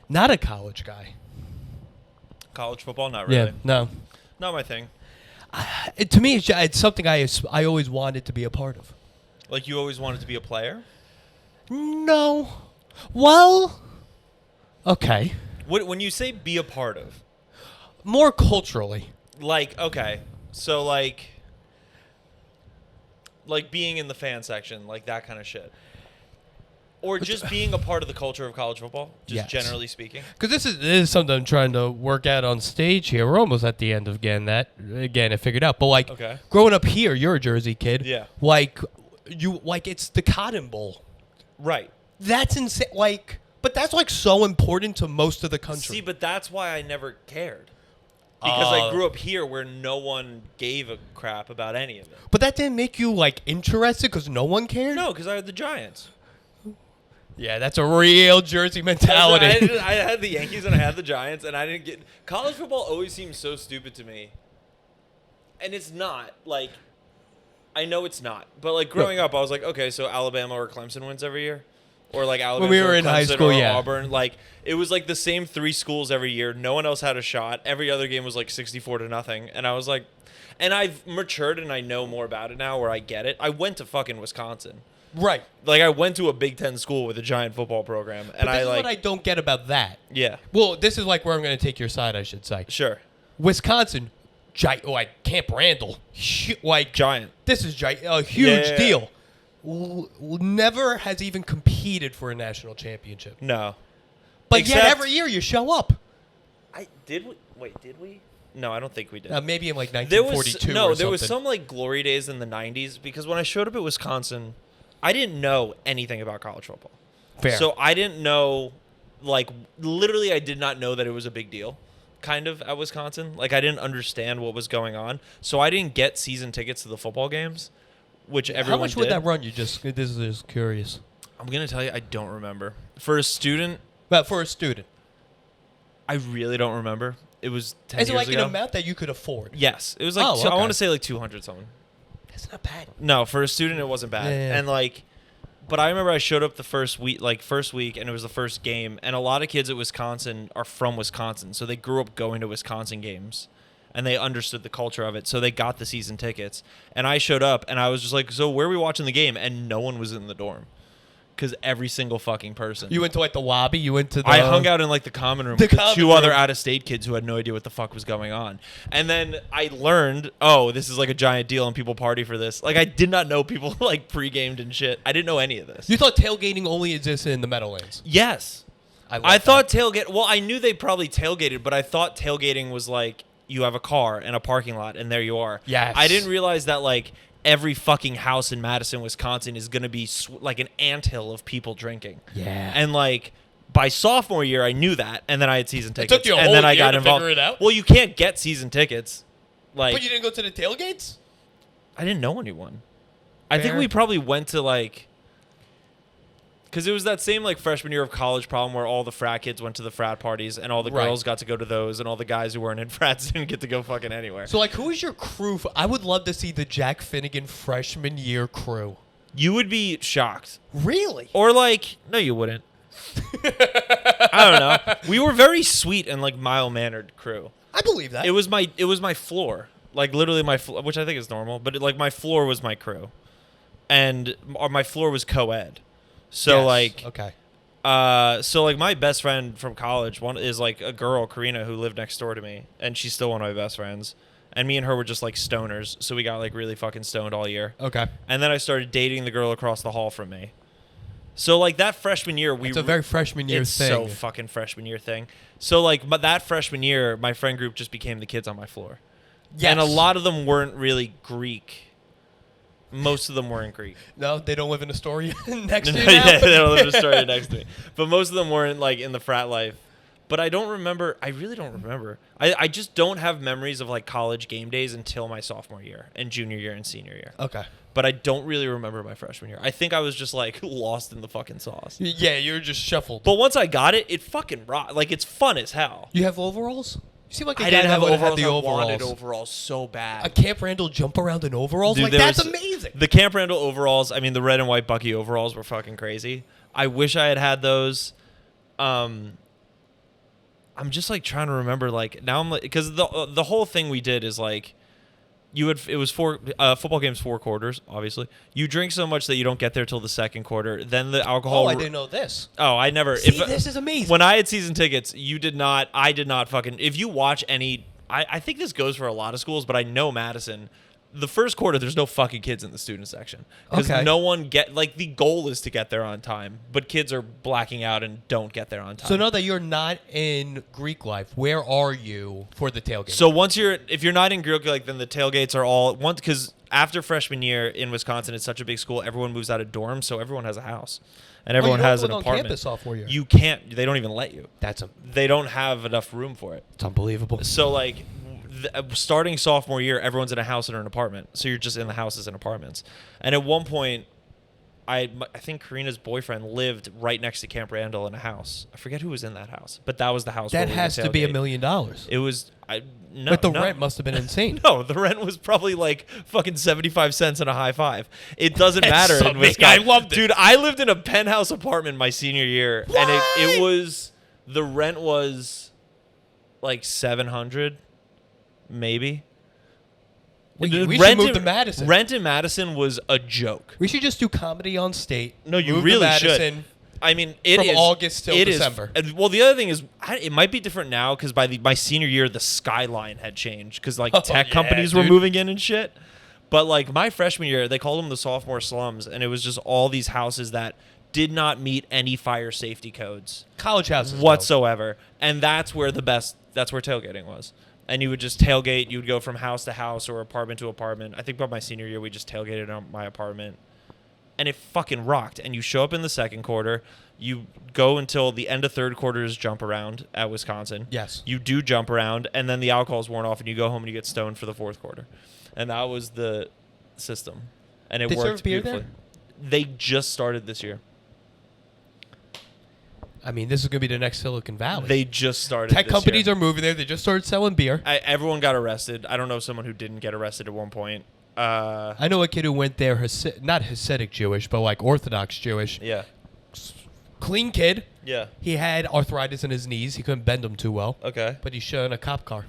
Not a college guy. College football, not really. Yeah, no. Not my thing. To me, it's something I always wanted to be a part of. Like you always wanted to be a player? No. Well, okay. When you say be a part of? More culturally. Like, okay. So, like being in the fan section, like that kind of shit. Or just being a part of the culture of college football, just generally speaking. Because this is something I'm trying to work out on stage here. We're almost at the end of getting that. Again, I figured out. But, like, growing up here, you're a Jersey kid. Yeah. Like, it's the Cotton Bowl. Right. That's insane. Like, but that's, like, so important to most of the country. See, but that's why I never cared. Because I grew up here where no one gave a crap about any of it. But that didn't make you, like, interested because no one cared? No, because I had the Giants. Yeah, that's a real Jersey mentality. I had the Yankees and I had the Giants, and I didn't get... College football always seems so stupid to me. And it's not. Like, I know it's not. But, like, growing up, I was like, okay, so Alabama or Clemson wins every year? Or, like, Alabama when we were in Clemson high school, or yeah. Auburn. Like, it was, like, the same 3 schools every year. No one else had a shot. Every other game was, like, 64-0. And I was like... And I've matured and I know more about it now where I get it. I went to fucking Wisconsin. Right. Like, I went to a Big Ten school with a giant football program. And this is what I don't get about that. Yeah. Well, this is, like, where I'm going to take your side, I should say. Sure. Wisconsin, like, Camp Randall. Like... Giant. This is a huge deal. Never has even competed for a national championship. No. But yet every year you show up. Did we? No, I don't think we did. Maybe in like 1942 there was some like glory days in the 90s because when I showed up at Wisconsin, I didn't know anything about college football. Fair. So I didn't know, like, literally I did not know that it was a big deal, kind of, at Wisconsin. Like, I didn't understand what was going on. So I didn't get season tickets to the football games, which everyone did. How much would that run you? This is just curious. I'm going to tell you, I don't remember. For a student... But for a student. I really don't remember. It was 10 years ago. Is it like an amount that you could afford? Yes. It was like, I want to say like 200 something. That's not bad. No, for a student, it wasn't bad. Yeah. And like, but I remember I showed up the first week, and it was the first game. And a lot of kids at Wisconsin are from Wisconsin. So they grew up going to Wisconsin games. And they understood the culture of it. So they got the season tickets. And I showed up, and I was just like, so where are we watching the game? And no one was in the dorm. Because every single fucking person. You went to like the lobby? You went to the... I hung out in like the common room with the 2 other out-of-state kids who had no idea what the fuck was going on. And then I learned, this is like a giant deal and people party for this. Like, I did not know people like pre-gamed and shit. I didn't know any of this. You thought tailgating only existed in the Meadowlands? Yes. I thought tailgate... Well, I knew they probably tailgated, but I thought tailgating was like you have a car and a parking lot and there you are. Yes. I didn't realize that like... every fucking house in Madison, Wisconsin is going to be like an anthill of people drinking. Yeah. And like by sophomore year, I knew that. And then I had season tickets. It took you a and whole then I year got to involved. figure it out? Well, you can't get season tickets. Like, but you didn't go to the tailgates? I didn't know anyone. I think we probably went to like... Because it was that same like freshman year of college problem where all the frat kids went to the frat parties and all the girls got to go to those and all the guys who weren't in frats didn't get to go fucking anywhere. So like who is your crew? I would love to see the Jack Finnegan freshman year crew. You would be shocked. Really? Or like, no you wouldn't. I don't know. We were very sweet and like mild-mannered crew. I believe that. It was my floor. Like literally my floor, which I think is normal, but like my floor was my crew. And my floor was co-ed. So yes. like okay. So like my best friend from college is like a girl, Karina, who lived next door to me, and she's still one of my best friends. And me and her were just like stoners, so we got like really fucking stoned all year. Okay. And then I started dating the girl across the hall from me. So like that freshman year, it's a very freshman year thing. So fucking freshman year thing. So like, but that freshman year, my friend group just became the kids on my floor. Yes. And a lot of them weren't really Greek. Most of them weren't Greek. No, they don't live in Astoria next to you. Yeah, they don't live in Astoria next to me. But most of them weren't like in the frat life. But I don't remember. I really don't remember. I just don't have memories of like college game days until my sophomore year and junior year and senior year. Okay. But I don't really remember my freshman year. I think I was just like lost in the fucking sauce. Yeah, you were just shuffled. But once I got it, it fucking rocked. Like it's fun as hell. You have overalls? You seem like a I guy didn't that have would overalls. the I overalls. wanted overalls so bad. A Camp Randall jump around in overalls? Dude, like that's amazing. The Camp Randall overalls, I mean the red and white Bucky overalls were fucking crazy. I wish I had those. I'm just like trying to remember. Like now I'm like, because the whole thing we did is like, it was football games 4 quarters. Obviously, you drink so much that you don't get there till the second quarter. Then the alcohol. Oh, I didn't know this. Oh, I never. See, this is amazing. When I had season tickets, you did not. I did not fucking. If you watch any, I think this goes for a lot of schools, but I know Madison. The first quarter, there's no fucking kids in the student section because no one the goal is to get there on time, but kids are blacking out and don't get there on time. So now that you're not in Greek life, where are you for the tailgate? So if you're not in Greek life, then the tailgates are all because after freshman year in Wisconsin, it's such a big school, everyone moves out of dorms, so everyone has a house and everyone has an apartment. On campus sophomore year. You can't. They don't even let you. They don't have enough room for it. It's unbelievable. So like. Starting sophomore year, everyone's in a house or an apartment, so you're just in the houses and apartments. And at one point, I think Karina's boyfriend lived right next to Camp Randall in a house. I forget who was in that house, but that was the house. That has to be $1 million. It was. No, but the rent must have been insane. No, the rent was probably like fucking 75 cents and a high five. It doesn't matter in Wisconsin. I loved it. Dude, I lived in a penthouse apartment my senior year, and it was the rent was like $700. Maybe. We should move to Madison. Rent in Madison was a joke. We should just do comedy on state. No, you really should. I mean, it is from August till December. Well, the other thing is, it might be different now because by my senior year, the skyline had changed because like tech companies were moving in and shit. But like my freshman year, they called them the sophomore slums, and it was just all these houses that did not meet any fire safety codes, college houses whatsoever, and that's where tailgating was. And you would just tailgate. You would go from house to house or apartment to apartment. I think by my senior year, we just tailgated in my apartment. And it fucking rocked. And you show up in the second quarter. You go until the end of third quarter's jump around at Wisconsin. Yes. You do jump around. And then the alcohol's worn off. And you go home and you get stoned for the fourth quarter. And that was the system. And it worked serve beer beautifully. there? They just started this year. I mean, this is going to be the next Silicon Valley. They just started. Tech companies are moving there. They just started selling beer. Everyone got arrested. I don't know someone who didn't get arrested at one point. I know a kid who went there, not Hasidic Jewish, but like Orthodox Jewish. Yeah. Clean kid. Yeah. He had arthritis in his knees. He couldn't bend them too well. Okay. But he shit on a cop car.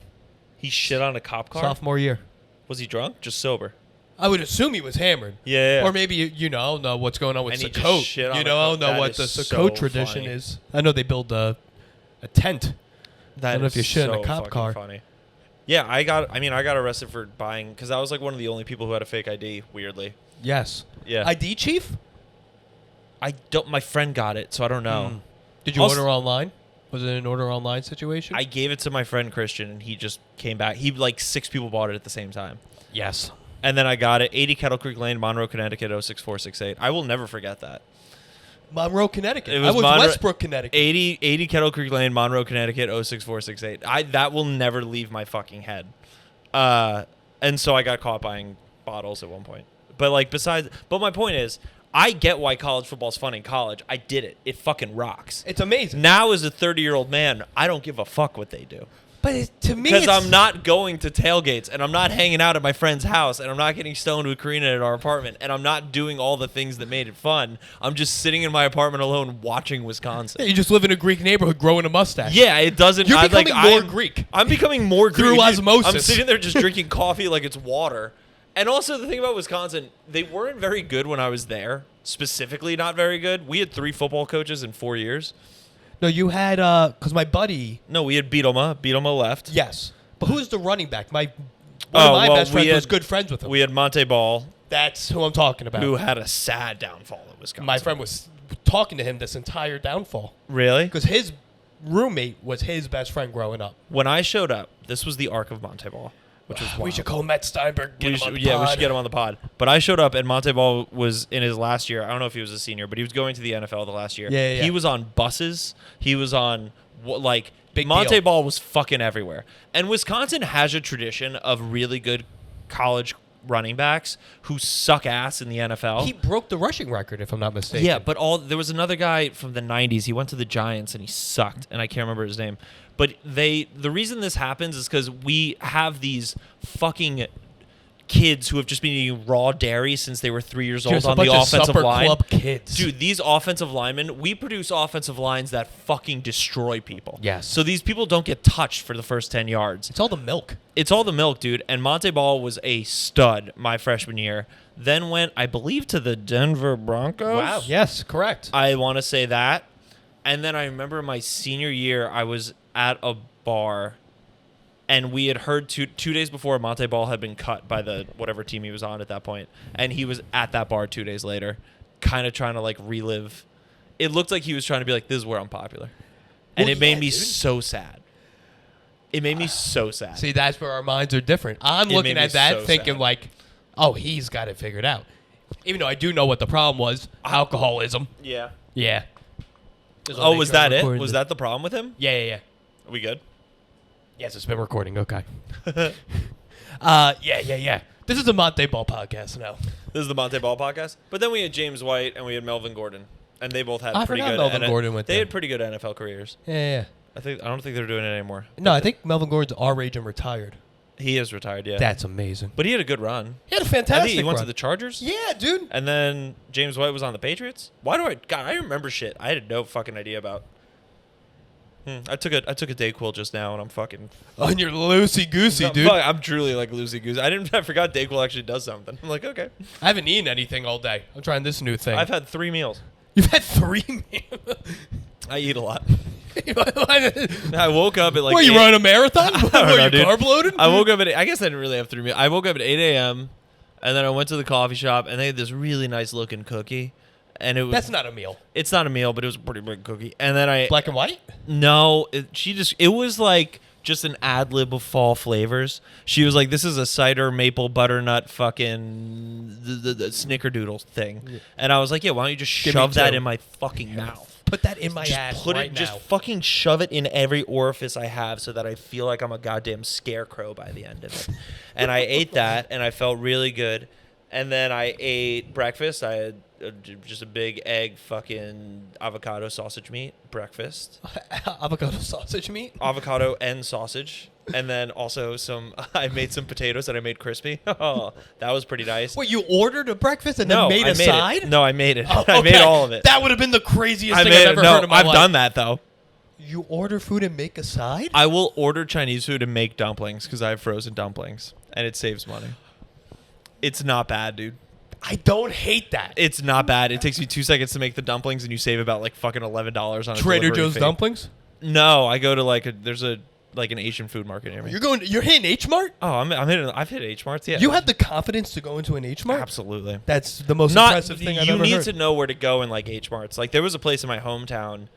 He shit on a cop car? Sophomore year. Was he drunk? Just sober? I would assume he was hammered. Yeah. Or maybe, I don't know what's going on with Sukkot. I don't know what the Sukkot tradition is. I know they build a tent. I don't know if you shit in a cop car. Funny. Yeah, I got arrested for buying, because I was like one of the only people who had a fake ID, weirdly. Yes. Yeah. ID chief? My friend got it, so I don't know. Did you order online? Was it an order online situation? I gave it to my friend Christian, and he just came back. 6 people bought it at the same time. Yes. And then I got it, 80 Kettle Creek Lane, Monroe, Connecticut, 06468. I will never forget that. Monroe, Connecticut. I was Westbrook, Connecticut. 80 Kettle Creek Lane, Monroe, Connecticut, 06468. That will never leave my fucking head. And so I got caught buying bottles at one point. But my point is, I get why college football's fun in college. I did it. It fucking rocks. It's amazing. Now as a 30-year-old man, I don't give a fuck what they do. But to me, because I'm not going to tailgates, and I'm not hanging out at my friend's house, and I'm not getting stoned with Karina at our apartment, and I'm not doing all the things that made it fun. I'm just sitting in my apartment alone watching Wisconsin. Yeah, you just live in a Greek neighborhood growing a mustache. Yeah, it doesn't. You're becoming more Greek. I'm becoming more Greek. Through osmosis. I'm sitting there just drinking coffee like it's water. And also the thing about Wisconsin, they weren't very good when I was there. Specifically not very good. We had 3 football coaches in 4 years. No, you had, because my buddy... No, we had Bielema. Bielema left. Yes. But who's the running back? One of my best friends was good friends with him. We had Monte Ball. That's who I'm talking about. Who had a sad downfall at Wisconsin. My friend was talking to him this entire downfall. Really? Because his roommate was his best friend growing up. When I showed up, this was the arc of Monte Ball. Which was wild. We should call Matt Steinberg. We should get him on the pod. But I showed up, and Monte Ball was in his last year. I don't know if he was a senior, but he was going to the NFL the last year. Yeah. He was on buses. He was on, Big Monte deal. Ball was fucking everywhere. And Wisconsin has a tradition of really good college running backs who suck ass in the NFL. He broke the rushing record, if I'm not mistaken. Yeah, but there was another guy from the 90s. He went to the Giants, and he sucked, and I can't remember his name. But the reason this happens is because we have these fucking kids who have just been eating raw dairy since they were 3 years old Just on the offensive line. Club kids. Dude, these offensive linemen, we produce offensive lines that fucking destroy people. Yes. So these people don't get touched for the first 10 yards. It's all the milk. It's all the milk, dude. And Monte Ball was a stud my freshman year. Then went, I believe, to the Denver Broncos. Wow. Yes, correct. I want to say that. And then I remember my senior year, I was at a bar, and we had heard two days before Monte Ball had been cut by the whatever team he was on at that point, and he was at that bar 2 days later, kind of trying to like relive. It looked like he was trying to be like, this is where I'm popular. And it made me so sad. It made me so sad. See, that's where our minds are different. I'm looking at that thinking like, oh, he's got it figured out. Even though I do know what the problem was, alcoholism. Yeah. Yeah. Oh, was that it? Was that the problem with him? Yeah. Are we good? Yes, it's been recording. Okay. Yeah. This is the Monte Ball podcast now. This is the Monte Ball podcast. But then we had James White and we had Melvin Gordon, and they both had pretty good. Melvin Gordon went They there. had pretty good NFL careers. Yeah. I don't think they're doing it anymore. No, I think Melvin Gordon's our age and retired. He is retired, yeah. That's amazing. But he had a good run. He had a fantastic I think he went run. to the Chargers. Yeah, dude. And then James White was on the Patriots. I remember shit I had no fucking idea about. I took a Dayquil just now, and I'm fucking on your loosey goosey, dude. I'm truly like loosey goosey. I forgot Dayquil actually does something. I'm like, okay. I haven't eaten anything all day. I'm trying this new thing. I've had 3 meals. You've had 3 meals? I eat a lot. I woke up at like. Were you running a marathon? Were you carb loaded? I woke up at. I guess I didn't really have 3 meals. I woke up at 8 a.m. and then I went to the coffee shop and they had this really nice looking cookie, and it was. That's not a meal. It's not a meal, but it was a pretty big cookie. And then black and white. No, it was like just an ad lib of fall flavors. She was like, "This is a cider maple butternut fucking the snickerdoodle thing," and I was like, "Yeah, why don't you just shove that in my fucking mouth?" Put that in my ass right now. Just fucking shove it in every orifice I have so that I feel like I'm a goddamn scarecrow by the end of it. And I ate that, and I felt really good. And then I ate breakfast. I had just a big egg fucking avocado sausage meat breakfast. Avocado sausage meat? Avocado and sausage. And then also I made some potatoes that I made crispy. Oh, that was pretty nice. Wait, you ordered a breakfast and then made a side? No, I made it. Oh, okay. I made all of it. That would have been the craziest thing I've ever heard in my life. I've done that, though. You order food and make a side? I will order Chinese food and make dumplings because I have frozen dumplings, and it saves money. It's not bad, dude. I don't hate that. It's not bad. It takes me 2 seconds to make the dumplings, and you save about like fucking $11 on a Trader delivery Joe's fee. dumplings? No, I go to there's an Asian food market near me. You're hitting H-Mart? Oh, I've hit H-Marts, yeah. You have the confidence to go into an H-Mart? Absolutely. That's the most impressive thing I've ever heard. You need to know where to go in like H-Marts. Like there was a place in my hometown.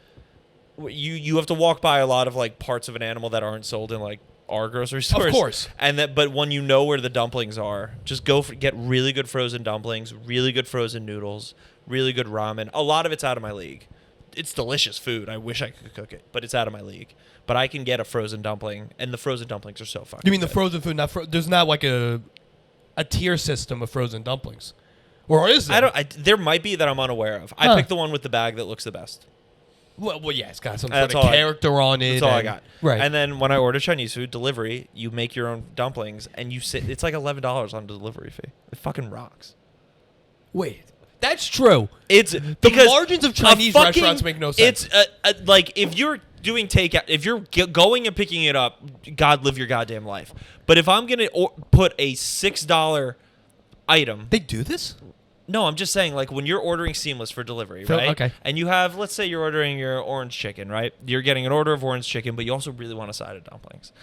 You have to walk by a lot of like parts of an animal that aren't sold in like our grocery stores. Of course. But when you know where the dumplings are, just get really good frozen dumplings, really good frozen noodles, really good ramen. A lot of it's out of my league. It's delicious food. I wish I could cook it, but it's out of my league. But I can get a frozen dumpling, and the frozen dumplings are so fucking You mean good. the frozen food? There's not like a tier system of frozen dumplings, or is there? There might be that I'm unaware of. I picked the one with the bag that looks the best. Well, yeah, it's got some sort of character on it. That's all I got. Right. And then when I order Chinese food delivery, you make your own dumplings, and it's like $11 on the delivery fee. It fucking rocks. Wait, that's true. It's the margins of Chinese restaurants make no sense. It's like if you're doing takeout, if you're going and picking it up, God, live your goddamn life. But if I'm gonna put a $6 item, they do this. No, I'm just saying, like, when you're ordering Seamless for delivery, right? Okay. And you have, let's say you're ordering your orange chicken, right? You're getting an order of orange chicken, but you also really want a side of dumplings.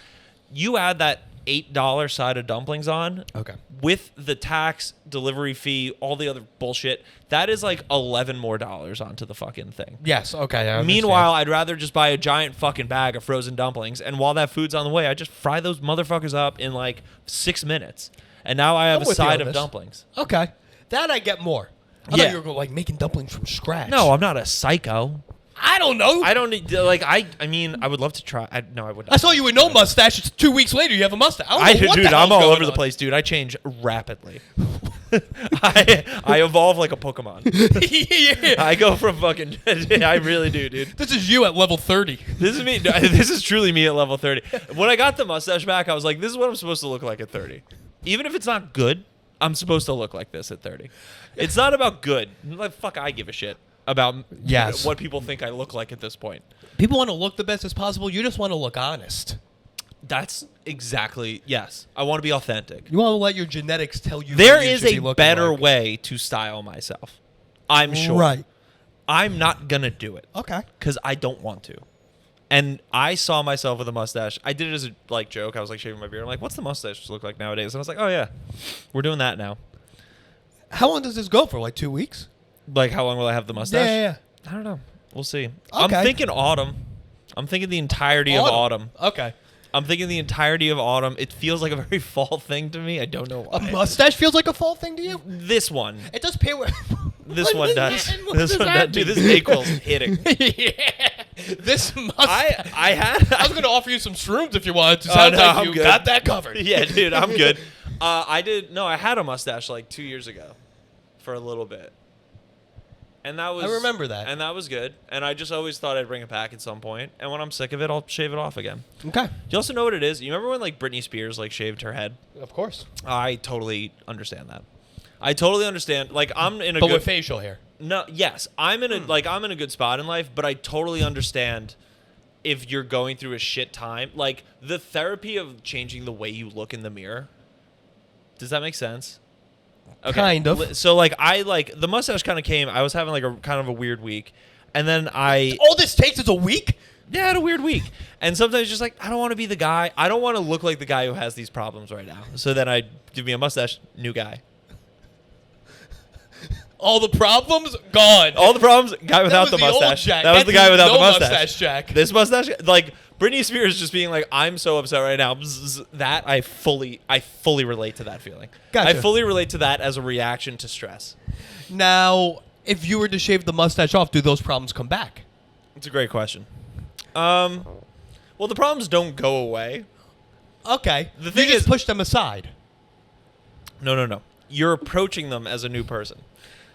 You add that $8 side of dumplings on. Okay. With the tax, delivery fee, all the other bullshit, that is like $11 more onto the fucking thing. Yes, okay. Meanwhile, I'd rather just buy a giant fucking bag of frozen dumplings, and while that food's on the way, I just fry those motherfuckers up in like 6 minutes. And now I have a side of dumplings. Okay. That I get more. I thought you were like making dumplings from scratch. No, I'm not a psycho. I don't know. I don't need I mean, I would love to try. I would. I saw you with no mustache. It's 2 weeks later. You have a mustache. Dude, I'm all over the place, dude. I change rapidly. I evolve like a Pokemon. Yeah. I go from fucking. I really do, dude. This is you at level 30. This is me. This is truly me at level 30. When I got the mustache back, I was like, this is what I'm supposed to look like at 30. Even if it's not good, I'm supposed to look like this at 30. It's not about good. Like, fuck, I give a shit about what people think I look like at this point. People want to look the best as possible. You just want to look honest. That's exactly, yes. I want to be authentic. You want to let your genetics tell you. There is a better way to style myself. I'm sure. Right. I'm not going to do it. Okay. Because I don't want to. And I saw myself with a mustache. I did it as a joke. I was like shaving my beard. I'm like, what's the mustache look like nowadays? And I was like, oh yeah, we're doing that now. How long does this go for? Like 2 weeks? Like how long will I have the mustache? Yeah. I don't know. We'll see. Okay. I'm thinking autumn. I'm thinking the entirety of autumn. Okay. I'm thinking the entirety of autumn. It feels like a very fall thing to me. I don't know why. A mustache feels like a fall thing to you? This one. It does pair with... This one does. This one does. Dude, this Dayquil's hitting. Yeah. This mustache. I was going to offer you some shrooms if you wanted to. Sounds like I'm you good. Got that covered. Yeah, dude, I'm good. I had a mustache like 2 years ago for a little bit. And that was... I remember that. And that was good. And I just always thought I'd bring it back at some point. And when I'm sick of it, I'll shave it off again. Okay. Do you also know what it is? You remember when like Britney Spears like shaved her head? Of course. I totally understand that. I totally understand. Like I'm in a but good... with facial hair. No, yes. I'm in a good spot in life, but I totally understand if you're going through a shit time. Like the therapy of changing the way you look in the mirror. Does that make sense? Okay. Kind of. So like the mustache kind of came. I was having like a kind of a weird week, and then all this takes is a week. Yeah, I had a weird week, and sometimes just like I don't want to be the guy. I don't want to look like the guy who has these problems right now. So then I give me a mustache, new guy. All the problems gone. All the problems, guy without the mustache. That was the guy without the mustache. Jack. This mustache, like Britney Spears, just being like, "I'm so upset right now." That I fully relate to that feeling. Gotcha. I fully relate to that as a reaction to stress. Now, if you were to shave the mustache off, do those problems come back? It's a great question. Well, the problems don't go away. Okay. The thing you just is, push them aside. No. You're approaching them as a new person.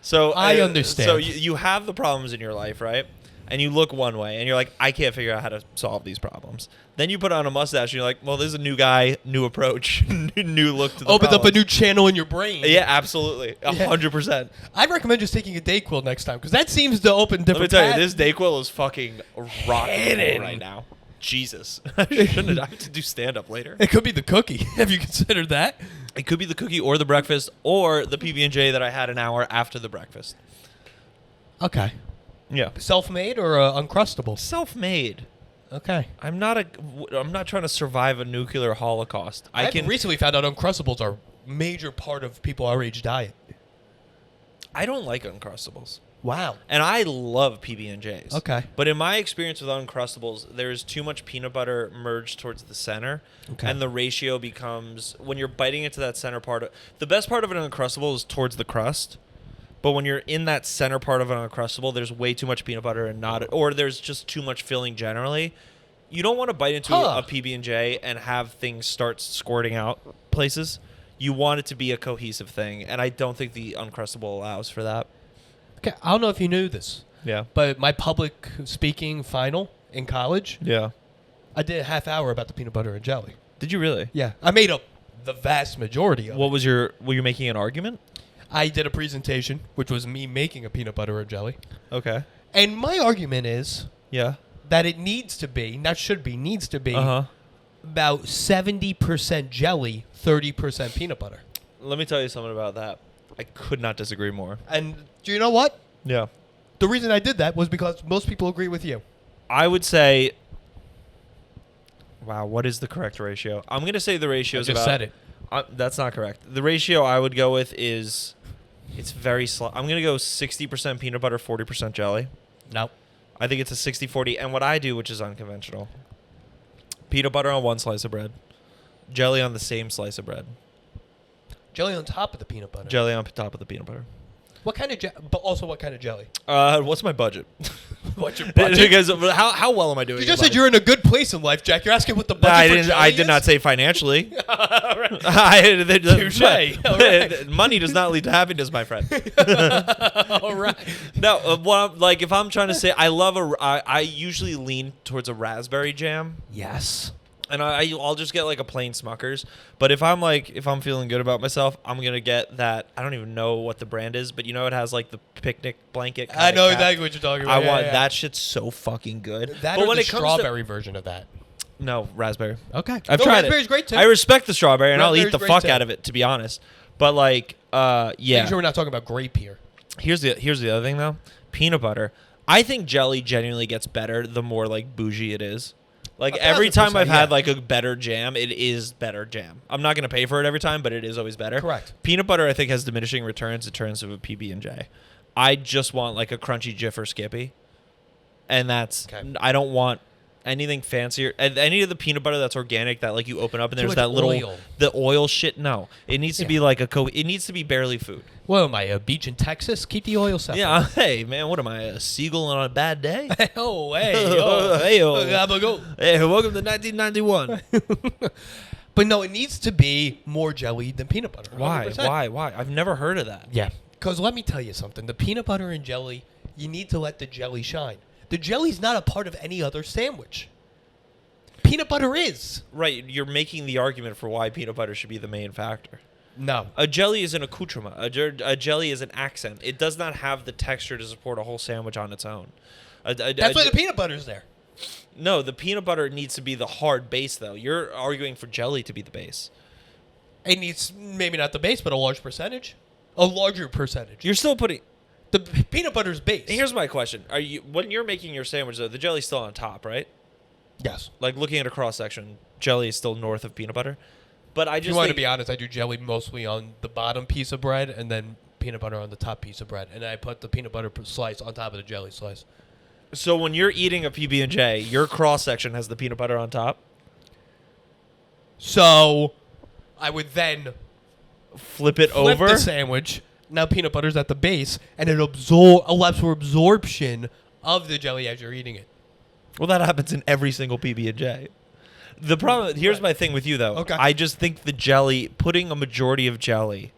So I understand. So you have the problems in your life, right? And you look one way, and you're like, I can't figure out how to solve these problems. Then you put on a mustache, and you're like, well, this is a new guy, new approach, new look to the Opens up problems. a new channel in your brain. Yeah, absolutely. 100%. I'd recommend just taking a Dayquil next time, because that seems to open different Let me tell you, this Dayquil is fucking rocking right now. Jesus. I have to do stand-up later. It could be the cookie. Have you considered that? It could be the cookie or the breakfast or the PB&J that I had an hour after the breakfast. Okay. Yeah. Self-made or Uncrustable? Self-made. Okay. I'm not trying to survive a nuclear holocaust. I recently found out Uncrustables are a major part of people our age diet. I don't like Uncrustables. Wow. And I love PB&Js. Okay. But in my experience with Uncrustables, there's too much peanut butter merged towards the center. Okay. And the ratio becomes, when you're biting into that center part, the best part of an Uncrustable is towards the crust. But when you're in that center part of an Uncrustable, there's way too much peanut butter or there's just too much filling generally. You don't want to bite into a PB&J and have things start squirting out places. You want it to be a cohesive thing. And I don't think the Uncrustable allows for that. Okay, I don't know if you knew this. Yeah. But my public speaking final in college, Yeah. I did a half hour about the peanut butter and jelly. Did you really? Yeah. I made up the vast majority of it. Were you making an argument? I did a presentation, which was me making a peanut butter and jelly. Okay. And my argument is Yeah. that it needs to be about 70% jelly, 30% peanut butter. Let me tell you something about that. I could not disagree more. And do you know what? Yeah. The reason I did that was because most people agree with you. I would say, wow, what is the correct ratio? I'm going to say the ratio is about... I just said it. That's not correct. The ratio I would go with is, it's very slow. I'm going to go 60% peanut butter, 40% jelly. No. I think it's a 60-40. And what I do, which is unconventional, peanut butter on one slice of bread, jelly on the same slice of bread. Jelly on top of the peanut butter. Jelly on top of the peanut butter. What kind of but also what kind of jelly? What's my budget? What's your budget? Because how well am I doing? You just said you're in a good place in life, Jack. You're asking what the budget for jelly I did not say financially. Touche. Right. Money does not lead to happiness, my friend. All right. No, like if I'm trying to say, I usually lean towards a raspberry jam. Yes. And I'll just get like a plain Smucker's. But if I'm feeling good about myself, I'm gonna get that. I don't even know what the brand is, but it has like the picnic blanket. I know exactly what you're talking about. I want that shit's so fucking good. That but or when the strawberry version of that. No, raspberry. Okay, I've tried raspberry's great too. I respect the strawberry, and I'll eat the fuck out of it, to be honest. But like, yeah. Make sure we're not talking about grape here. Here's the other thing though. Peanut butter. I think jelly genuinely gets better the more like bougie it is. Like every time I've had like a better jam, it is better jam. I'm not going to pay for it every time, but it is always better. Correct. Peanut butter, I think, has diminishing returns in terms of a PB&J. I just want like a crunchy Jif or Skippy. And that's, I don't want anything fancier. Any of the peanut butter that's organic that like you open up and there's that little, the oil shit. No, it needs to be like it needs to be barely food. Well, am I a beach in Texas? Keep the oil separate. Yeah, hey man, what am I, a seagull on a bad day? Oh, hey, oh, hey, oh. Go. Hey, welcome to 1991. But no, it needs to be more jelly than peanut butter. 100%. Why? I've never heard of that. Yeah, because let me tell you something. The peanut butter and jelly, you need to let the jelly shine. The jelly's not a part of any other sandwich. Peanut butter is. Right, you're making the argument for why peanut butter should be the main factor. No. A jelly is an accoutrement. A jelly is an accent. It does not have the texture to support a whole sandwich on its own. That's why the peanut butter's there. No, the peanut butter needs to be the hard base, though. You're arguing for jelly to be the base. It needs maybe not the base, but a large percentage. A larger percentage. You're still putting... The peanut butter's base. Here's my question. When you're making your sandwich, though, the jelly's still on top, right? Yes. Like, looking at a cross-section, jelly is still north of peanut butter. But I just if you want to be honest, I do jelly mostly on the bottom piece of bread and then peanut butter on the top piece of bread. And I put the peanut butter slice on top of the jelly slice. So when you're eating a PB&J, your cross-section has the peanut butter on top? So I would then flip over the sandwich. Now peanut butter's at the base, and it allows for absorption of the jelly as you're eating it. Well, that happens in every single PB&J. The problem, here's my thing with you, though. Okay. I just think the jelly, putting a majority of jelly,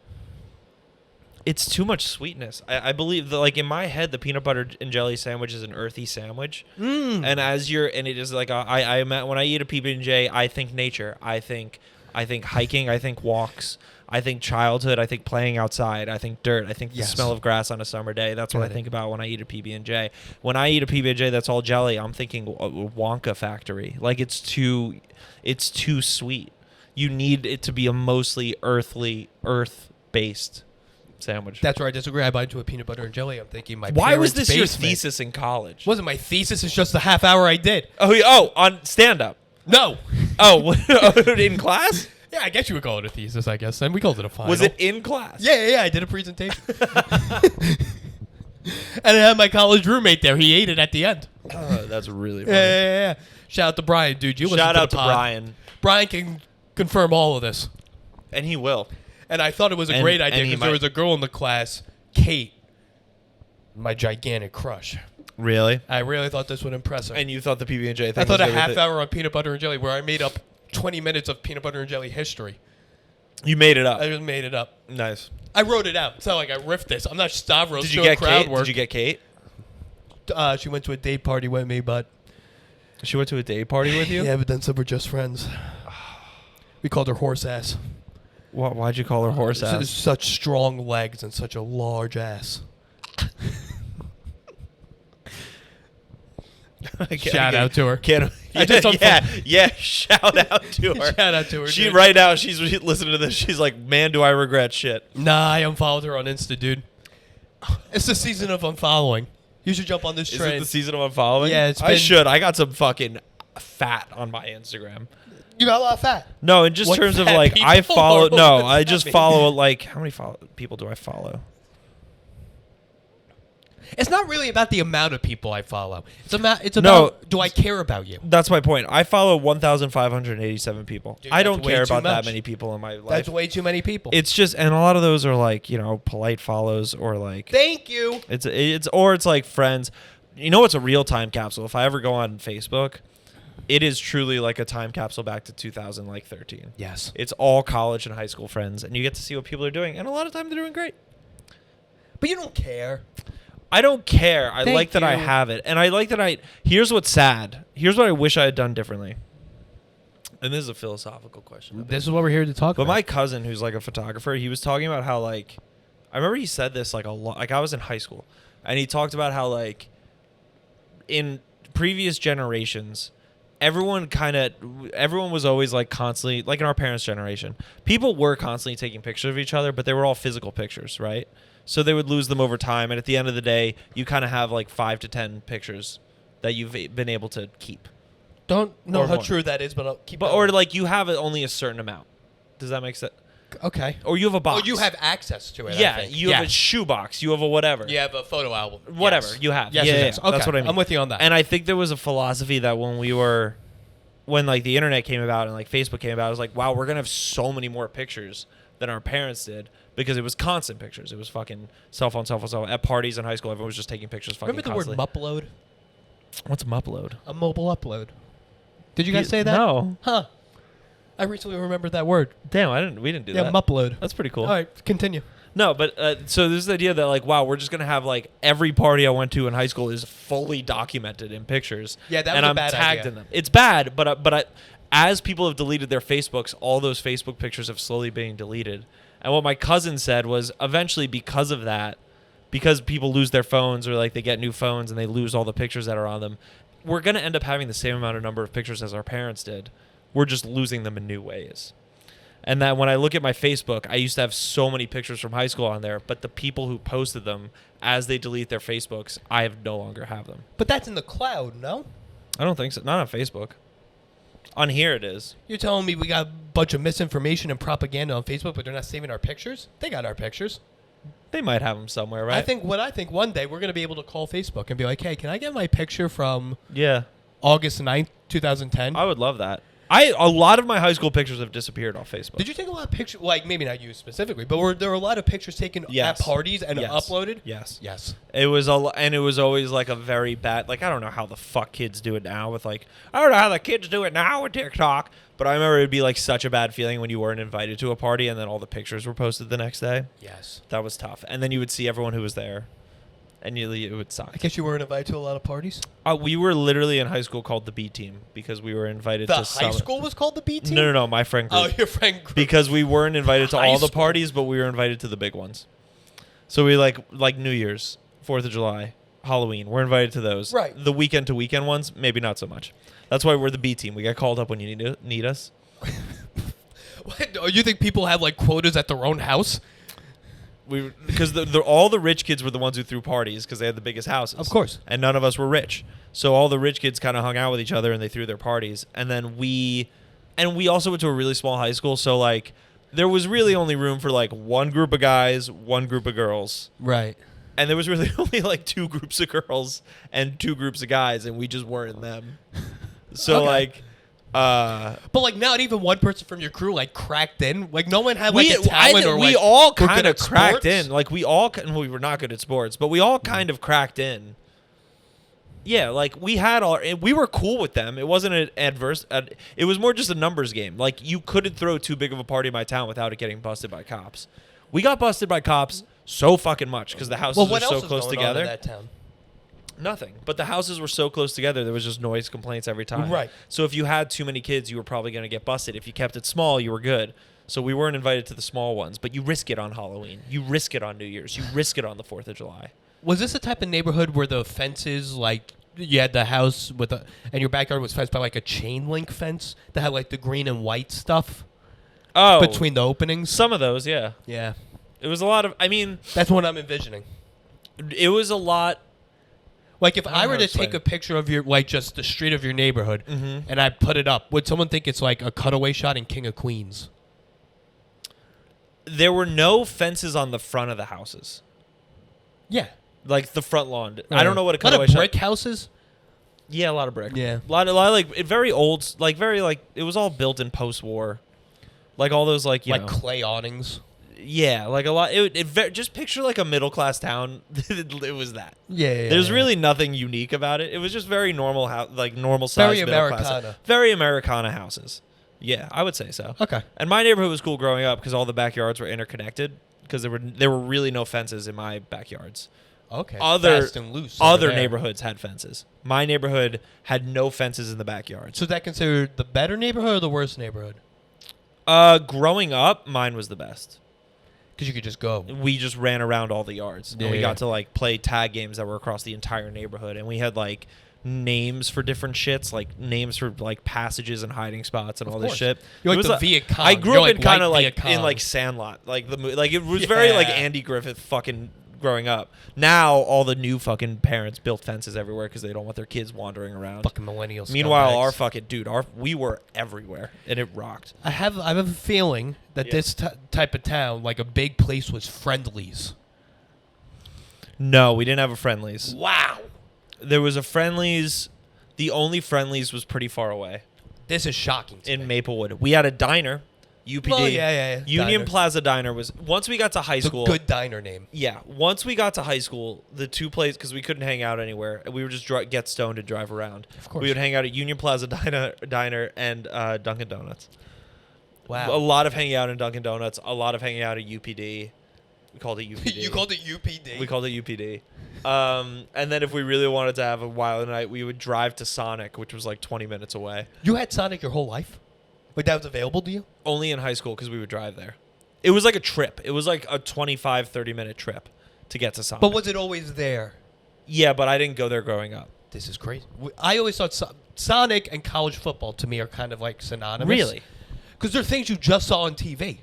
it's too much sweetness. I believe that, like, in my head, the peanut butter and jelly sandwich is an earthy sandwich. And it is like, when I eat a PB&J, I think nature. I think hiking. I think walks. I think childhood. I think playing outside. I think dirt. I think the smell of grass on a summer day. That's what I think about when I eat a PB&J. When I eat a PB&J that's all jelly, I'm thinking Wonka factory. Like, it's too sweet. You need it to be a mostly earth-based sandwich. That's where I disagree. I bite into a peanut butter and jelly. I'm thinking Why was this your thesis in college? Wasn't my thesis. It's just the half hour I did. On stand-up. No. In class? Yeah, I guess you would call it a thesis, I guess. And we called it a final. Was it in class? Yeah, I did a presentation. And I had my college roommate there. He ate it at the end. That's really funny. Yeah. Shout out to Brian, dude. Shout out to Brian. Brian can confirm all of this. And he will. And I thought it was a great idea because there was a girl in the class, Kate, my gigantic crush. Really? I really thought this would impress her. And you thought the PB&J thing I thought a half hour on peanut butter and jelly where I made up 20 minutes of peanut butter and jelly history. You made it up. I just made it up. Nice. I wrote it out. It's not like I riffed this. I'm not Stavros. Did you get Kate? Did you get Kate? She went to a date party with me, but... She went to a date party with you? Yeah, but then said we're just friends. We called her horse ass. Why'd you call her horse ass? Such strong legs and such a large ass. Shout out to her. Shout out to her. Shout out to her. She right now, she's listening to this. She's like, man, do I regret shit. Nah, I unfollowed her on Insta, dude. It's the season of unfollowing. You should jump on this train. Is it the season of unfollowing? Yeah, I should. I got some fucking fat on my Instagram. You got a lot of fat. No, in just terms of like, I follow. No, I just follow like, how many people do I follow? It's not really about the amount of people I follow. It's about do I care about you? That's my point. I follow 1,587 people. Dude, I don't care about that many people in my life. That's way too many people. It's just, and a lot of those are like, polite follows or like. Thank you. It's like friends. You know what's a real time capsule? If I ever go on Facebook, it is truly like a time capsule back to 2013. Yes. It's all college and high school friends, and you get to see what people are doing, and a lot of time they're doing great. But you don't care. I don't care. I like that you. I have it. And I like that here's what's sad. Here's what I wish I had done differently. And this is a philosophical question. This is what we're here to talk about. But my cousin, who's like a photographer, he was talking about how like, I remember he said this like a lot. Like I was in high school, and he talked about how like, in previous generations, everyone was always like constantly, like in our parents' generation, people were constantly taking pictures of each other, but they were all physical pictures, right? So they would lose them over time, and at the end of the day, you kind of have like 5 to 10 pictures that you've been able to keep. Don't know how true that is, but I'll keep. Or like you have only a certain amount. Does that make sense? Okay. Or you have a box. Or you have access to it. Yeah, you have a shoebox. You have a whatever. You have a photo album. Whatever you have. Yes. Okay. That's what I mean. I'm with you on that. And I think there was a philosophy that when like the internet came about and like Facebook came about, I was like, wow, we're gonna have so many more pictures than our parents did, because it was constant pictures. It was fucking cell phone. At parties in high school, everyone was just taking pictures. Fucking Remember the constantly. word mupload? What's a mupload? A mobile upload. Did you guys say that? No. Huh. I recently remembered that word. Damn, we didn't do that. Yeah, mupload. That's pretty cool. All right, continue. No, but so there's the idea that like, wow, we're just gonna have like every party I went to in high school is fully documented in pictures. Yeah, that was and a I'm bad tagged idea. in them. It's bad, but as people have deleted their Facebooks, all those Facebook pictures have slowly been deleted. And what my cousin said was, eventually, because of that, because people lose their phones or like they get new phones and they lose all the pictures that are on them, we're gonna end up having the same number of pictures as our parents did. We're just losing them in new ways. And that when I look at my Facebook, I used to have so many pictures from high school on there, but the people who posted them, as they delete their Facebooks, I no longer have them. But that's in the cloud, no? I don't think so. Not on Facebook. On here it is. You're telling me we got a bunch of misinformation and propaganda on Facebook, but they're not saving our pictures? They got our pictures. They might have them somewhere, right? I think one day we're going to be able to call Facebook and be like, hey, can I get my picture from August 9th, 2010? I would love that. A lot of my high school pictures have disappeared off Facebook. Did you take a lot of pictures? Like, maybe not you specifically, but were there a lot of pictures taken at parties and uploaded? Yes. Yes. It was and it was always like a very bad. Like, I don't know how the fuck kids do it now with like, I don't know how the kids do it now with TikTok. But I remember it'd be like such a bad feeling when you weren't invited to a party and then all the pictures were posted the next day. Yes. That was tough. And then you would see everyone who was there. And it would suck. I guess you weren't invited to a lot of parties? We were literally in high school called the B team because we were invited to The high school was called the B team? No, my friend group. Oh, your friend group. Because we weren't invited to all the school. parties, but we were invited to the big ones. So we like New Year's, 4th of July, Halloween. We're invited to those. Right. The weekend to weekend ones, maybe not so much. That's why we're the B team. We get called up when you need us. What? Oh, you think people have like quotas at their own house? Because all the rich kids were the ones who threw parties because they had the biggest houses. Of course. And none of us were rich. So all the rich kids kind of hung out with each other and they threw their parties. And then we also went to a really small high school. So like there was really only room for like one group of guys, one group of girls. Right. And there was really only like 2 groups of girls and 2 groups of guys. And we just weren't in them. So like... but like not even one person from your crew like cracked in. Like no one had like a talent or we like all kind of cracked sports? in. Like we were not good at sports, but we all kind of cracked in. Yeah, like we were cool with them. It wasn't an adverse. It was more just a numbers game. Like you couldn't throw too big of a party in my town without it getting busted by cops. We got busted by cops so fucking much because the houses were so close together. In that town? Nothing. But the houses were so close together, there was just noise complaints every time. Right. So if you had too many kids, you were probably going to get busted. If you kept it small, you were good. So we weren't invited to the small ones. But you risk it on Halloween. You risk it on New Year's. You risk it on the 4th of July. Was this the type of neighborhood where the fences, like, you had the house and your backyard was fenced by, like, a chain link fence that had, like, the green and white stuff between the openings? Some of those, yeah. Yeah. It was a lot of, I mean... That's what I'm envisioning. It was a lot... Like, if I were to take a picture of your, like, just the street of your neighborhood, and I put it up, would someone think it's, like, a cutaway shot in King of Queens? There were no fences on the front of the houses. Yeah. Like, the front lawn. I don't know what a cutaway shot... A lot of brick houses? Yeah, a lot of brick. Yeah. A lot of like, very old, like, very, like, it was all built in post-war. Like, all those, like, you know. Like clay awnings? Yeah, like a lot. Just picture like a middle class town. It was that. Yeah. There's really nothing unique about it. It was just very normal, like normal size, very middle Americana. class, very Americana houses. Yeah, I would say so. Okay. And my neighborhood was cool growing up because all the backyards were interconnected because there were really no fences in my backyards. Okay. Other Fast and loose. over other there. neighborhoods had fences. My neighborhood had no fences in the backyard. So is that considered the better neighborhood or the worst neighborhood? Growing up, mine was the best. Because you could just go. We just ran around all the yards. Yeah, And we yeah. got to like play tag games that were across the entire neighborhood. And we had like names for different shits, like names for like passages and hiding spots and all this course. shit. You're It like was the Viet Cong. I grew You're up like in kind of white like Viet in Cong. like Sandlot, like like it was very like Yeah. Andy Griffith fucking growing up. Now all the new fucking parents built fences everywhere because they don't want their kids wandering around. Fucking millennials. Meanwhile, our fucking we were everywhere and it rocked. I have a feeling that Yeah. this type of town, like a big place, was Friendlies. No, we didn't have a Friendlies. Wow. There was a Friendlies. The only Friendlies was pretty far away This is shocking to in me. Maplewood. We had a diner, UPD. Well, yeah. Union Diner. Plaza Diner was once we got to high It's a school. good diner name. Yeah, once we got to high school, the two places because we couldn't hang out anywhere, and we would just get stoned and drive around. Of course. We would hang out at Union Plaza Diner and Dunkin' Donuts. Wow. A lot of hanging out in Dunkin' Donuts. A lot of hanging out at UPD. We called it UPD. You called it UPD. We called it UPD. And then if we really wanted to have a wild night, we would drive to Sonic, which was like 20 minutes away. You had Sonic your whole life? Like that was available to you? Only in high school because we would drive there. It was like a trip. It was like a 25, 30-minute trip to get to Sonic. But was it always there? Yeah, but I didn't go there growing up. This is crazy. I always thought Sonic and college football to me are kind of like synonymous. Really? Because they're things you just saw on TV.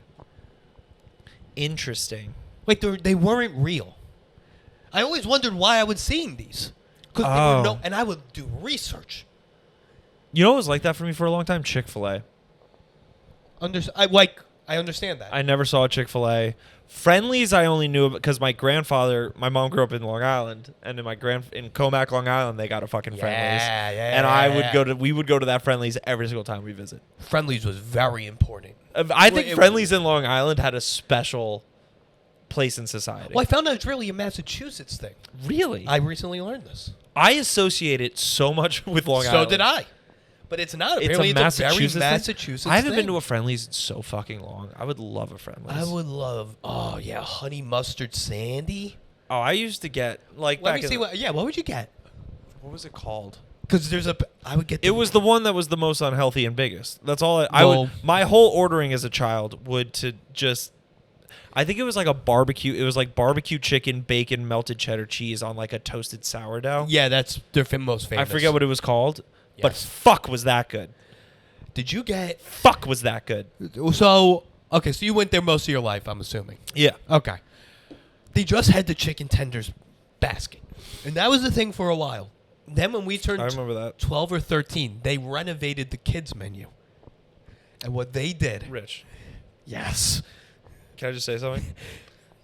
Interesting. Like they weren't real. I always wondered why I was seeing these. Oh. And I would do research. You know what was like that for me for a long time? Chick-fil-A. I understand that. I never saw a Chick-fil-A. Friendlies I only knew because my mom grew up in Long Island, and in Comac, Long Island, they got a fucking Friendlies. And we would go to that Friendlies every single time we visit. Friendlies was very important. I think Friendlies in Long Island had a special place in society. Well, I found out it's really a Massachusetts thing. Really? I recently learned this. I associate it so much with Long Island. So did I. But it's not. It's Apparently a Massachusetts very thing? Massachusetts I haven't thing. been to a Friendlies in so fucking long. I would love a Friendlies. I would love. Oh yeah, honey mustard sandy. Oh, I used to get like Let back me see what. Yeah, what would you get? what was it called? Because I would get. It was the one that was the most unhealthy and biggest. That's all I Well- would. My whole ordering as a child would to just. I think it was like a barbecue. It was like barbecue chicken, bacon, melted cheddar cheese on like a toasted sourdough. Yeah, that's their most famous. I forget what it was called, but Yes. fuck was that good. Did you get? Fuck was that good. So okay, so you went there most of your life, I'm assuming. Yeah. Okay. They just had the chicken tenders basket, and that was the thing for a while. Then when we turned I remember that. 12 or 13, they renovated the kids menu, and what they did. Rich, Yes. can I just say something?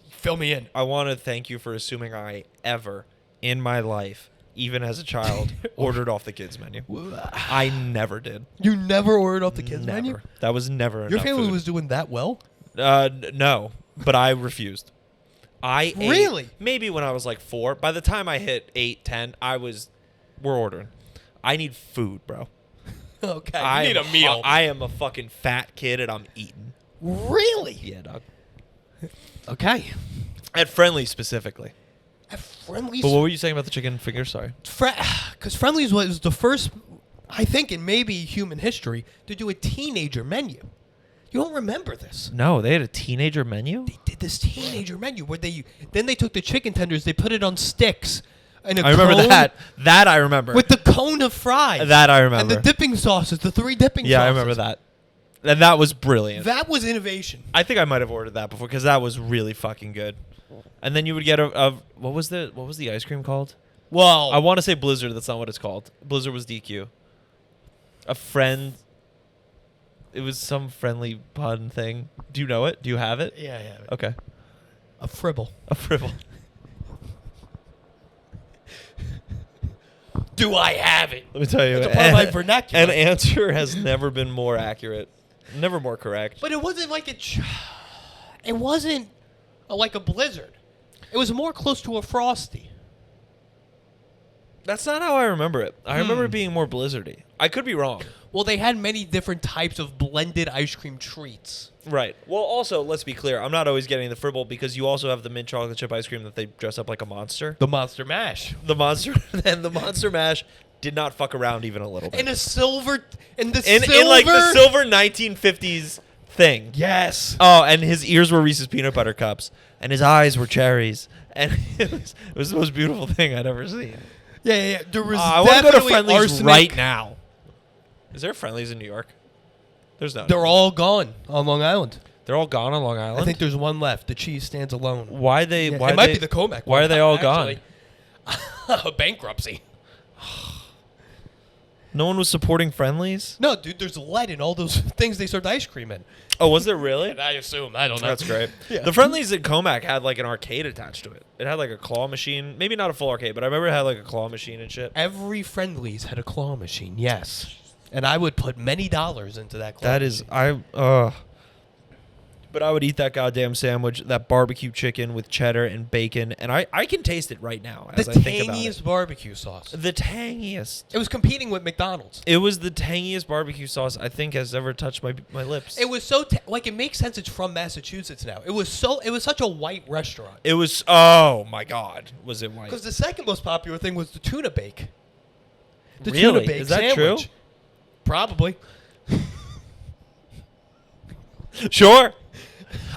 Fill me in. I want to thank you for assuming I ever in my life, even as a child, ordered off the kids menu. I never did. You never ordered off the kids Never. menu? That was never Your enough family food. was doing that well? No, but I refused. I ate- Really? maybe when I was like 4. By the time I hit 8, 10, we're ordering. I need food, bro. Okay. I you need am a meal. I am a fucking fat kid and I'm eating. Really? Yeah, dog. Okay. At Friendly specifically. At Friendly's. But what were you saying about the chicken fingers? Sorry. Because Friendly's was the first, I think, in maybe human history to do a teenager menu. You don't remember this. No, they had a teenager menu? They did this teenager menu where they took the chicken tenders, they put it on sticks. And I remember cone that. That I remember. with the cone of fries. That I remember. And the dipping sauces, the 3 dipping sauces. Yeah, I remember that. And that was brilliant. That was innovation. I think I might have ordered that before because that was really fucking good. And then you would get a what was the ice cream called? Well, I want to say Blizzard. That's not what it's called. Blizzard was DQ. A friend. It was some friendly pun thing. Do you know it? Do you have it? yeah. Okay. A fribble. A fribble. Do I have it? Let me tell you. It's a part of my vernacular. An answer has never been more accurate. Never more correct. But it wasn't like it wasn't like a Blizzard. It was more close to a Frosty. That's not how I remember it. I remember it being more Blizzardy. I could be wrong. Well, they had many different types of blended ice cream treats. Right. Well, also, let's be clear. I'm not always getting the Fribble because you also have the mint chocolate chip ice cream that they dress up like a monster. The Monster Mash. The Monster and the Monster Mash did not fuck around even a little bit. In a silver, in like the silver 1950s thing. Yes. Oh, and his ears were Reese's peanut butter cups, and his eyes were cherries, and it was the most beautiful thing I'd ever seen. Yeah. There was I want to go to Friendly's arsenic. right now. Is there a Friendly's in New York? There's none. They're all gone on Long Island. They're all gone on Long Island? I think there's one left. The cheese stands alone. Why they? Yeah, why it might they, be the Comac. Why are they all gone? Bankruptcy. No one was supporting Friendly's? No, dude, there's lead in all those things they served ice cream in. Oh, was there really? I assume. I don't know. That's great. Yeah. The Friendly's at Comac had like an arcade attached to it. It had like a claw machine. Maybe not a full arcade, but I remember it had like a claw machine and shit. Every Friendly's had a claw machine, yes. And I would put many dollars into that claw That machine. is, But I would eat that goddamn sandwich, that barbecue chicken with cheddar and bacon, and I can taste it right now as The I think about tangiest it. barbecue sauce. The tangiest. It was competing with McDonald's. It was the tangiest barbecue sauce I think has ever touched my lips. It was so like it makes sense. It's from Massachusetts now. It was such a white restaurant. It was, oh my God, was it white? Because the second most popular thing was the tuna bake. The Really? tuna bake Is that sandwich. true? Probably. Sure.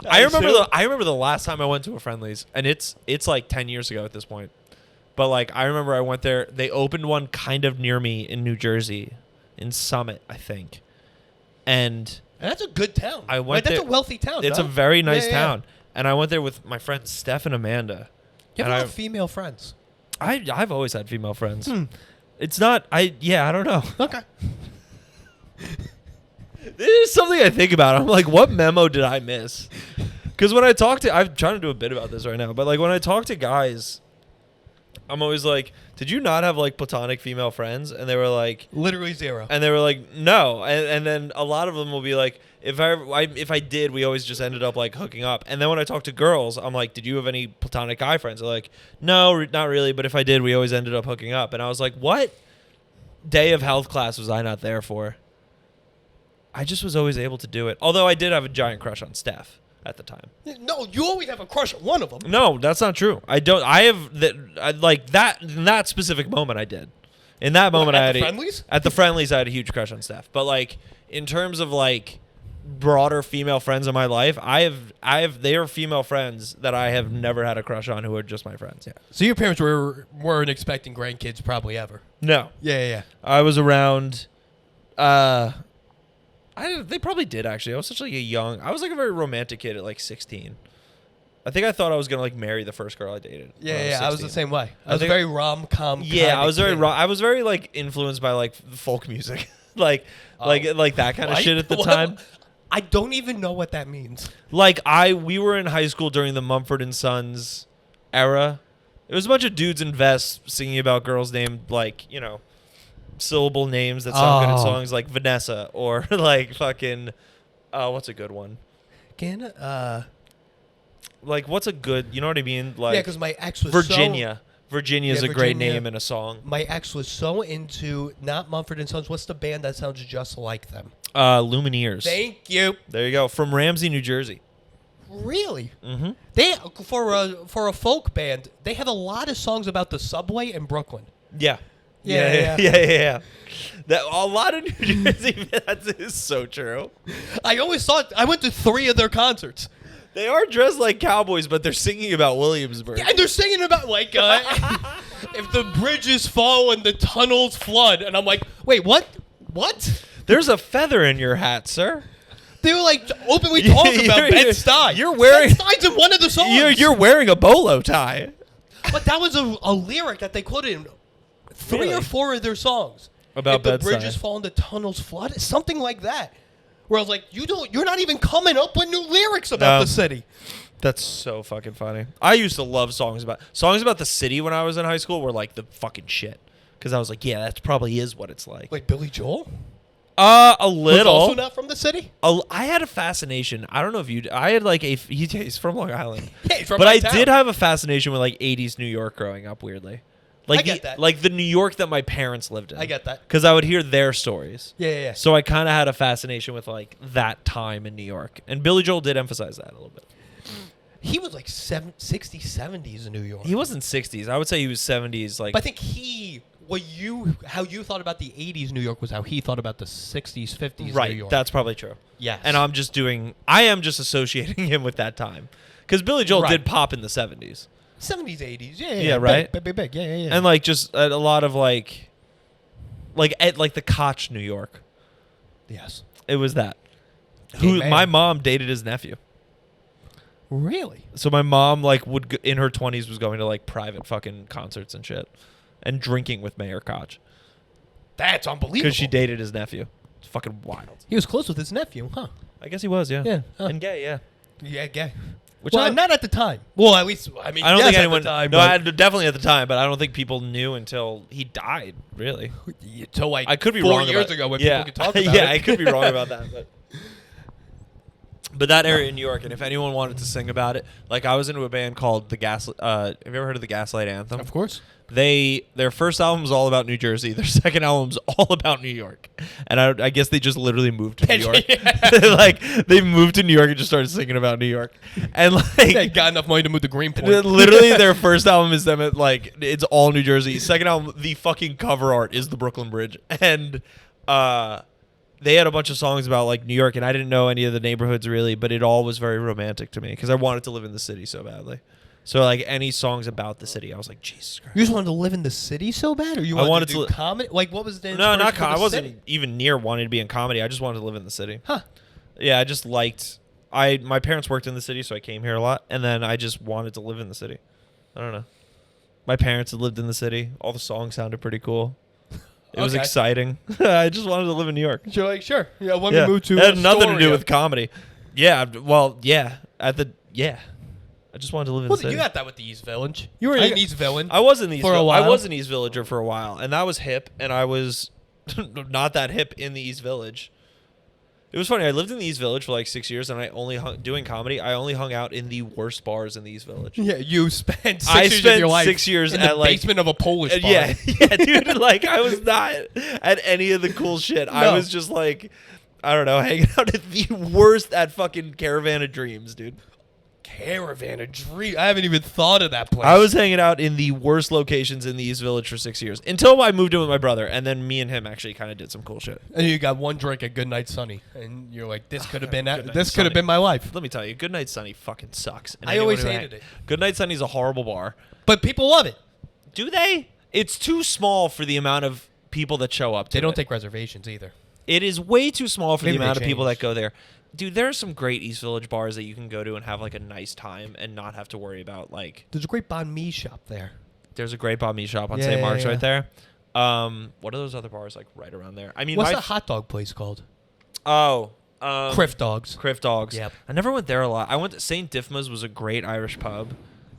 I remember assume. the last time I went to a Friendly's, and it's like 10 years ago at this point. But like I remember I went there. They opened one kind of near me in New Jersey, in Summit, I think. And that's a good town. I went like, that's there- a wealthy town. it's no? a very nice Yeah. town. And I went there with my friends Steph and Amanda. You have And a lot of female friends. I've always had female friends. Hmm. It's not I don't know. Okay. This is something I think about. I'm like, what memo did I miss? Because when I talk to, I'm trying to do a bit about this right now, but like when I talk to guys, I'm always like, did you not have like platonic female friends? And they were like, Literally zero. and they were like, no. And then a lot of them will be like, if I did, we always just ended up like hooking up. And then when I talk to girls, I'm like, did you have any platonic guy friends? They're like, no, not really. But if I did, we always ended up hooking up. And I was like, what day of health class was I not there for? I just was always able to do it. Although I did have a giant crush on Steph at the time. No, you always have a crush on one of them. No, that's not true. I don't. I have that. Like that. In that specific moment, I did. In that moment, I had the Friendlies? At the Friendlies, I had a huge crush on Steph. But like in terms of like broader female friends in my life, I have. They are female friends that I have never had a crush on who are just my friends. Yeah. So your parents weren't expecting grandkids probably ever. No. Yeah. I was around. They probably did actually. I was such like I was like a very romantic kid at like 16. I think I thought I was gonna like marry the first girl I dated. Yeah. I was the 16. same way. I was think- very rom-com. Yeah, I was very kid. I was very like influenced by like folk music, like that kind of What? shit at the What? time. I don't even know what that means. Like we were in high school during the Mumford and Sons era. It was a bunch of dudes in vests singing about girls named like syllable names that sound good in songs like Vanessa or like fucking what's a good one? Like what's a good, you know what I mean? Like Yeah, because my ex was Virginia. Virginia is a great Virginia. name in a song. My ex was so into not Mumford and Sons. What's the band that sounds just like them? Lumineers. Thank you. There you go. From Ramsey, New Jersey. Really? Mm-hmm. They for a folk band, they have a lot of songs about the subway in Brooklyn. Yeah. Yeah. That a lot of New Jersey. That is so true. I always thought I went to 3 of their concerts. They are dressed like cowboys, but they're singing about Williamsburg. Yeah, and they're singing about like if the bridges fall and the tunnels flood, and I'm like, wait, what? What? There's a feather in your hat, sir. They were like openly talking about Bed-Stuy. You're wearing. Bed-Stuy's in one of the songs. You're wearing a bolo tie. But that was a lyric that they quoted in 3 Really? or 4 of their songs. About if the Bed-Stuy. bridges fall and the tunnels flood, something like that. Where I was like, you're not even coming up with new lyrics about the city. That's so fucking funny. I used to love songs about the city when I was in high school. Were like the fucking shit because I was like, yeah, that probably is what it's like. Like Billy Joel? A Was little. also not from the city? I had a fascination. I don't know if you. I had like he's from Long Island. Yeah, he's from But my I town. did have a fascination with like 80s New York growing up. Weirdly, Like I get that. Like the New York that my parents lived in. I get that. Because I would hear their stories. Yeah. So I kind of had a fascination with like that time in New York. And Billy Joel did emphasize that a little bit. He was like 60s, 70s in New York. He wasn't 60s. I would say he was 70s. Like, but I think how you thought about the 80s New York was how he thought about the 60s, 50s right, New York. that's probably true. Yes. And I am just associating him with that time. Because Billy Joel Right. did pop in the 70s. 70s, 80s. Yeah, Yeah, right? Big. Yeah. And like just a lot of like at like the Koch, New York. Yes. It was that. Hey, My mom dated his nephew. Really? So my mom like in her 20s was going to like private fucking concerts and shit, and drinking with Mayor Koch That's unbelievable. because she dated his nephew. It's fucking wild. He was close with his nephew, huh? I guess he was, yeah. Yeah. Huh. And gay, yeah. Yeah, gay. Which Not at the time. Well, at least I mean, I don't yes, think at anyone. the time, No, definitely at the time, but I don't think people knew until he died. Really, until like I could be 4 wrong years about, ago when yeah. people could talk about yeah, it. I could be wrong about that, but that area in New York, and if anyone wanted to sing about it, like I was into a band called the Gaslight. Have you ever heard of the Gaslight Anthem? Of course. Their first album was all about New Jersey. Their second album's all about New York, and I guess they just literally moved to New York. Like they moved to New York and just started singing about New York, and like They got enough money to move to Greenpoint. literally their first album is them at like it's all New Jersey. Second album, the fucking cover art is the Brooklyn Bridge, and they had a bunch of songs about like New York, and I didn't know any of the neighborhoods really, but it all was very romantic to me because I wanted to live in the city so badly. So like any songs about the city, I was like, Jesus Christ. You just wanted to live in the city so bad, or you wanted to do comedy? Like, what was the No, not inspiration for comedy. I the wasn't city? even near wanting to be in comedy. I just wanted to live in the city. Huh? Yeah, I just liked. My parents worked in the city, so I came here a lot, and then I just wanted to live in the city. I don't know. My parents had lived in the city. All the songs sounded pretty cool. It was exciting. I just wanted to live in New York. You're like, sure. Yeah, when we moved to it had nothing to do Astoria. with comedy. Yeah, well, yeah. I just wanted to live in the city. You got that with the East Village. You were in East Village. I was in East for a while. I was an East Villager for a while, and that was hip, and I was not that hip in the East Village. It was funny. I lived in the East Village for like 6 years, and I only doing comedy. I only hung out in the worst bars in the East Village. Yeah, you spent 6 years of your life 6 years in at the like basement of a Polish bar. Yeah, dude. Like I was not at any of the cool shit. No. I was just like, I don't know, hanging out at the worst at fucking Caravan of Dreams, dude. Caravan of Dreams. I haven't even thought of that place. I was hanging out in the worst locations in the East Village for 6 years until I moved in with my brother, and then me and him actually kind of did some cool shit. And you got one drink at Goodnight Sunny, and you're like, "This could have been this Sunny. could have been my life." Let me tell you, Goodnight Sunny fucking sucks. And I always hated it. Goodnight Sunny's a horrible bar. But people love it. Do they? It's too small for the amount of people that show up to They don't it. take reservations either. It is way too small for Maybe the amount they of people changed. that go there. Dude, there are some great East Village bars that you can go to and have like a nice time and not have to worry about like. There's a great banh mi shop there. There's a great banh mi shop on Yeah, St. Mark's yeah. right there. What are those other bars like right around there? I mean, What's the hot dog place called? Criff Dogs. Criff Dogs. Yep. I never went there a lot. I went to St. Diffma's was a great Irish pub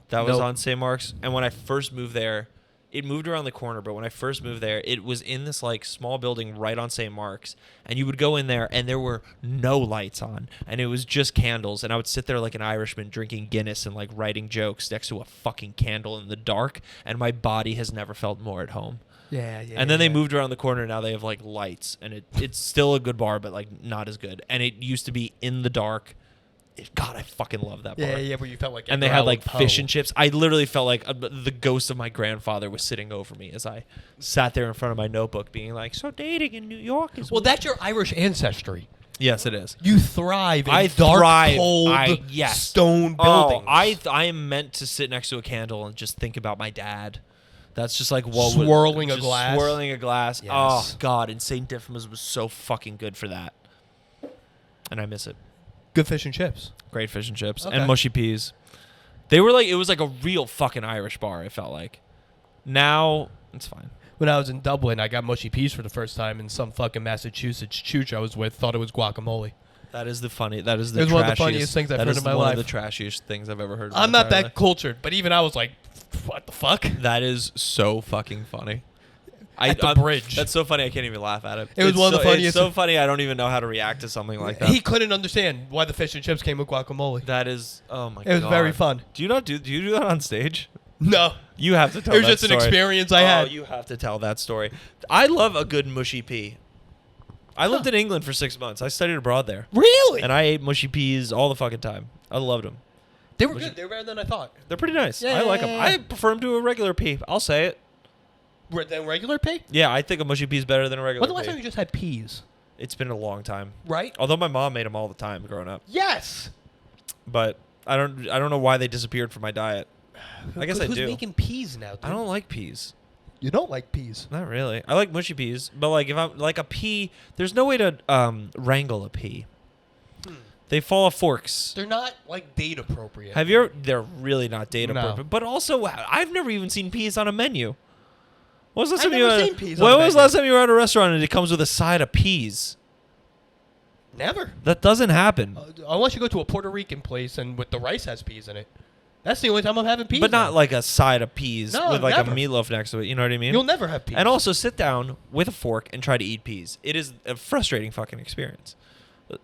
that was on St. Mark's. And when I first moved there, it moved around the corner, but when I first moved there, it was in this like small building right on St. Mark's, and you would go in there and there were no lights on, and it was just candles, and I would sit there like an Irishman drinking Guinness and like writing jokes next to a fucking candle in the dark, and my body has never felt more at home. Yeah. And then they moved around the corner, and now they have like lights, and it's still a good bar, but like not as good. And it used to be in the dark. God, I fucking love that bar. Yeah, where you felt like. And they had like fish and chips. I literally felt like the ghost of my grandfather was sitting over me as I sat there in front of my notebook, being like, "So dating in New York is." Well, that's your Irish ancestry. Yes, it is. You thrive in I dark, thrive. cold, stone buildings. I am meant to sit next to a candle and just think about my dad. That's just like what swirling a just glass. Swirling a glass. Yes. Oh God! And St. Diffma's was so fucking good for that, and I miss it. Good fish and chips. Great fish and chips Okay. and mushy peas. They were like, it was like a real fucking Irish bar. It felt like. Now it's fine. When I was in Dublin, I got mushy peas for the first time, and some fucking Massachusetts chooch I was with thought it was guacamole. That is the funny. That is the. It was trashiest, one of the funniest things I've heard in my One life. of the trashiest things I've ever heard. I'm not that cultured, but even I was like, "What the fuck?" That is so fucking funny. At the bridge. That's so funny. I can't even laugh at it. It was one of the funniest. It's so funny. I don't even know how to react to something like that. He couldn't understand why the fish and chips came with guacamole. That is. Oh my god. It was very fun. Do you do that on stage? No. You have to tell It was that just story. an experience I had. Oh, you have to tell that story. I love a good mushy pea. I lived in England for 6 months. I studied abroad there. Really? And I ate mushy peas all the fucking time. I loved them. They were good. They were better than I thought. They're pretty nice. Yeah, I like them. yeah, I yeah. prefer them to a regular pea. I'll say it. Than regular pea? Yeah, I think a mushy pea is better than a regular When's the last pea. time you just had peas? It's been a long time. Right? Although my mom made them all the time growing up. Yes. But I don't know why they disappeared from my diet. I guess I Who's do. making peas now, dude? I don't like peas. You don't like peas? Not really. I like mushy peas, but like if I'm like a pea, there's no way to wrangle a pea. They fall off forks. They're not like date appropriate. Have you ever? They're really not date No. appropriate. But also, I've never even seen peas on a menu. When was the last I've time you never were- seen peas on When a was the menu. last time you were at a restaurant and it comes with a side of peas? Never. That doesn't happen. Unless you go to a Puerto Rican place and with the rice has peas in it. That's the only time I'm having peas. But not now. like a side of peas No, with like never. a meatloaf next to it. You know what I mean? You'll never have peas. And also sit down with a fork and try to eat peas. It is a frustrating fucking experience.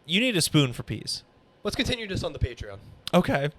You need a spoon for peas. Let's continue this on the Patreon. Okay.